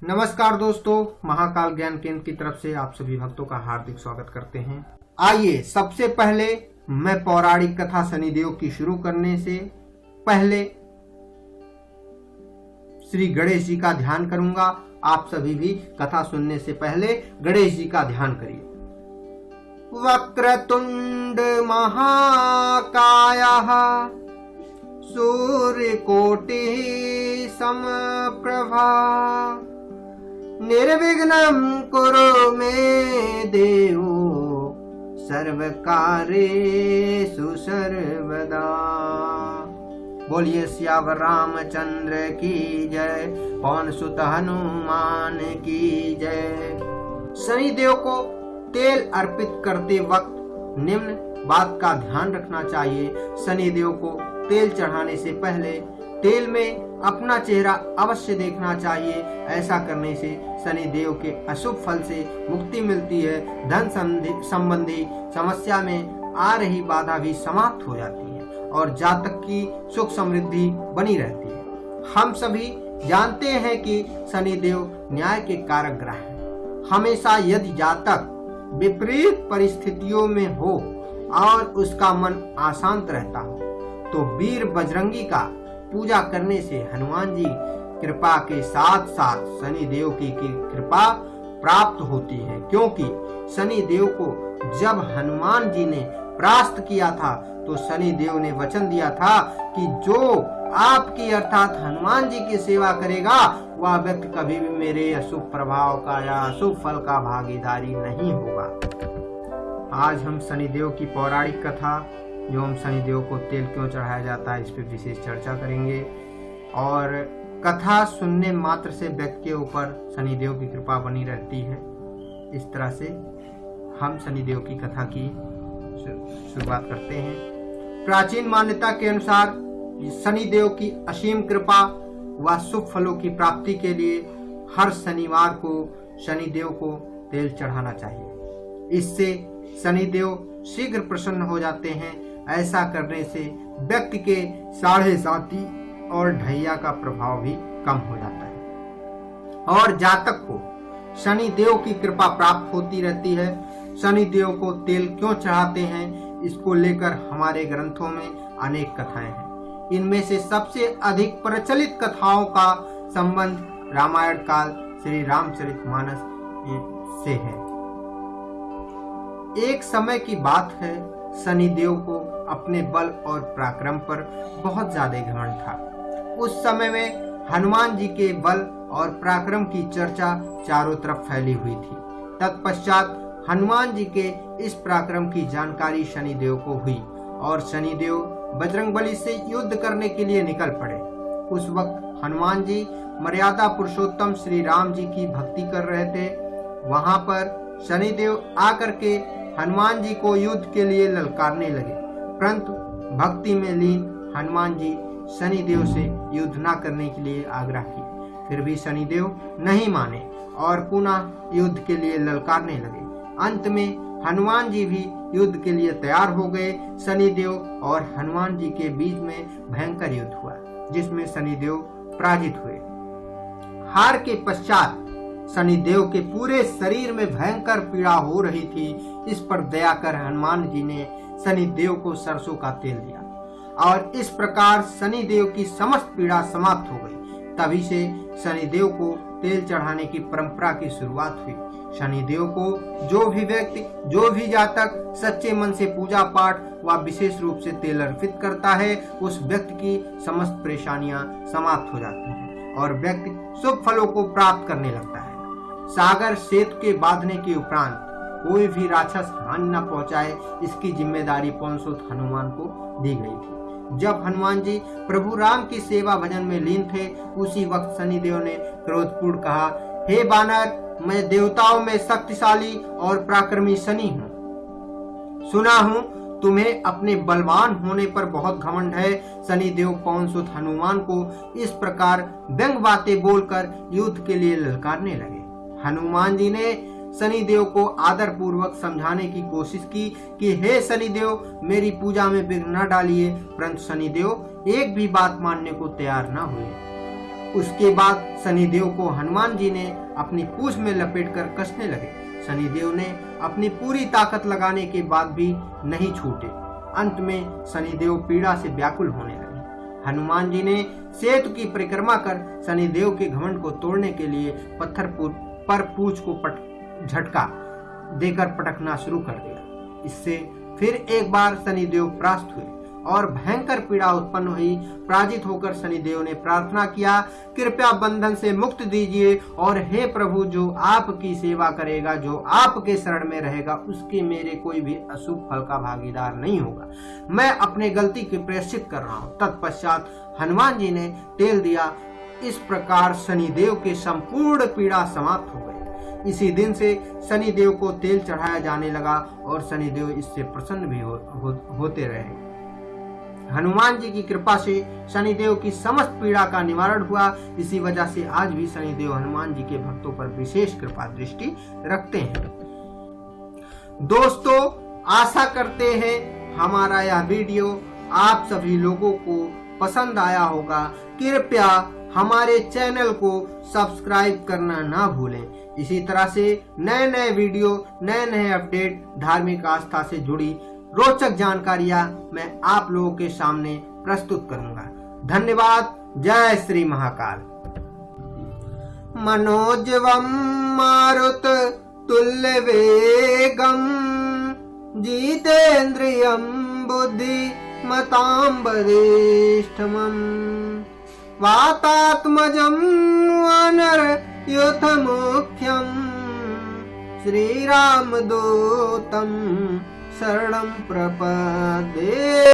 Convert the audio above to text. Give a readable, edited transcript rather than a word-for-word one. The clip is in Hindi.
नमस्कार दोस्तों, महाकाल ज्ञान केंद्र की तरफ से आप सभी भक्तों का हार्दिक स्वागत करते हैं। आइए सबसे पहले मैं पौराणिक कथा शनिदेव की शुरू करने से पहले श्री गणेश जी का ध्यान करूंगा। आप सभी भी कथा सुनने से पहले गणेश जी का ध्यान करिए। वक्रतुंड महाकायः सूर्यकोटि समप्रभा निर्विघ्नं कुरु मे देव सर्वकार्येषु सर्वदा। बोलिए सियावर रामचंद्र की जय, पवन सुत हनुमान की जय। शनिदेव को तेल अर्पित करते वक्त निम्न बात का ध्यान रखना चाहिए। शनिदेव को तेल चढ़ाने से पहले तेल में अपना चेहरा अवश्य देखना चाहिए। ऐसा करने से शनिदेव के अशुभ फल से मुक्ति मिलती है। धन संबंधी समस्या में आ रही बाधा भी समाप्त हो जाती है और जातक की सुख समृद्धि बनी रहती है। हम सभी जानते हैं कि शनिदेव न्याय के कारक ग्रह हैं। हमेशा यदि जातक विपरीत परिस्थितियों में हो और उसका मन अशांत रहता हो तो वीर बजरंगी का पूजा करने से हनुमान जी कृपा के साथ साथ शनि देव की कृपा प्राप्त होती है। क्योंकि शनि देव को जब हनुमान जी ने परास्त किया था तो शनि देव ने वचन दिया था कि जो आपकी अर्थात हनुमान जी की सेवा करेगा वह व्यक्ति कभी भी मेरे अशुभ प्रभाव का या अशुभ फल का भागीदारी नहीं होगा। आज हम शनिदेव की पौराणिक कथा एवं शनिदेव को तेल क्यों चढ़ाया जाता है इस पर विशेष चर्चा करेंगे। और कथा सुनने मात्र से व्यक्ति के ऊपर शनिदेव की कृपा बनी रहती है। इस तरह से हम शनिदेव की कथा की शुरुआत करते हैं। प्राचीन मान्यता के अनुसार शनिदेव की असीम कृपा व शुभ फलों की प्राप्ति के लिए हर शनिवार को शनिदेव को तेल चढ़ाना चाहिए। इससे शनिदेव शीघ्र प्रसन्न हो जाते हैं। ऐसा करने से व्यक्ति के साढ़े साथी और ढैया का प्रभाव भी कम हो जाता है और जातक को शनि देव की कृपा प्राप्त होती रहती है। शनि देव को तेल क्यों चढ़ाते हैं इसको लेकर हमारे ग्रंथों में अनेक कथाएं हैं। इनमें से सबसे अधिक प्रचलित कथाओं का संबंध रामायण काल श्री रामचरितमानस से है। एक समय की बात है, शनिदेव को अपने बल और पराक्रम पर बहुत ज्यादा घमंड था। उस समय में हनुमान जी के बल और पराक्रम की चर्चा चारों तरफ फैली हुई थी। तत्पश्चात हनुमान जी के इस पराक्रम की जानकारी शनिदेव को हुई और शनिदेव बजरंगबली से युद्ध करने के लिए निकल पड़े। उस वक्त हनुमान जी मर्यादा पुरुषोत्तम श्री राम जी की भक्ति कर रहे थे। वहां पर शनिदेव आकर के हनुमान जी को युद्ध के लिए ललकारने लगे, परंतु भक्ति में लीन हनुमान जी शनिदेव से युद्ध न करने के लिए आग्रह किए। फिर भी शनिदेव नहीं माने और पुनः युद्ध के लिए ललकारने लगे। अंत में हनुमान जी भी युद्ध के लिए तैयार हो गए। शनिदेव और हनुमान जी के बीच में भयंकर युद्ध हुआ जिसमें शनिदेव पराजित हुए। हार के पश्चात शनिदेव के पूरे शरीर में भयंकर पीड़ा हो रही थी। इस पर दया कर हनुमान जी ने शनिदेव को सरसों का तेल दिया और इस प्रकार शनिदेव की समस्त पीड़ा समाप्त हो गई। तभी से शनिदेव को तेल चढ़ाने की परंपरा की शुरुआत हुई। शनिदेव को जो भी व्यक्ति, जो भी जातक सच्चे मन से पूजा पाठ व विशेष रूप से तेल अर्पित करता है उस व्यक्ति की समस्त परेशानियां समाप्त हो जाती हैं और व्यक्ति शुभ फलों को प्राप्त करने लगता है। सागर सेतु के बांधने के उपरांत कोई भी राक्षस हानि न पहुंचाए इसकी जिम्मेदारी पवनसुत हनुमान को दी गई थी। जब हनुमान जी प्रभु राम की सेवा भजन में लीन थे उसी वक्त शनिदेव ने क्रोधपूर्ण कहा, हे बानर, मैं देवताओं में शक्तिशाली और पराक्रमी शनि हूँ। सुना हूँ तुम्हें अपने बलवान होने पर बहुत घमंड है। शनिदेव पवनसुत हनुमान को इस प्रकार व्यंग बातें बोलकर युद्ध के लिए ललकारने लगे। हनुमान जी ने शनिदेव को आदर पूर्वक समझाने की कोशिश की कि हे शनिदेव, मेरी पूजा में विघ्न न डालिए, परंतु शनिदेव एक भी बात मानने को तैयार न हुए। उसके बाद शनिदेव को हनुमान जी ने अपनी पूंछ में लपेटकर कसने लगे। शनिदेव ने अपनी पूरी ताकत लगाने के बाद भी नहीं छूटे। अंत में शनिदेव पीड़ा से व्याकुल होने लगे। हनुमान जी ने सेतु की परिक्रमा कर शनिदेव के घमंड को तोड़ने के लिए पत्थर पर पूंछ को झटका देकर पटकना शुरू कर दिया। इससे फिर एक बार शनिदेव परास्त हुए और भयंकर पीड़ा उत्पन्न हुई। पराजित होकर शनिदेव ने प्रार्थना किया, कृपया बंधन से मुक्त दीजिए और हे प्रभु, जो आपकी सेवा करेगा, जो आपके शरण में रहेगा, उसके मेरे कोई भी अशुभ फल का भागीदार नहीं होगा। मैं अपने गलती की प्रायश्चित कर रहा हूँ। तत्पश्चात हनुमान जी ने तेल दिया। इस प्रकार शनिदेव के संपूर्ण पीड़ा समाप्त हो गई। इसी दिन से शनिदेव को तेल चढ़ाया जाने लगा और शनिदेव इससे प्रसन्न भी होते रहे। हनुमान जी की कृपा से शनिदेव की समस्त पीड़ा का निवारण हुआ। इसी वजह से आज भी शनिदेव हनुमान जी के भक्तों पर विशेष कृपा दृष्टि रखते हैं। दोस्तों, आशा करते हैं हमारा यह वीडियो आप सभी लोगों को पसंद आया होगा। कृपया हमारे चैनल को सब्सक्राइब करना ना भूलें। इसी तरह से नए नए वीडियो, नए नए अपडेट, धार्मिक आस्था से जुड़ी रोचक जानकारियां मैं आप लोगों के सामने प्रस्तुत करूंगा। धन्यवाद। जय श्री महाकाल। मनोजवम मारुत तुल्य वेगम जितेन्द्रियं बुद्धि मतां वरिष्ठमं वातात्मजं वानर युथ मुख्यं श्रीरामदूतं शरणं प्रपद्ये।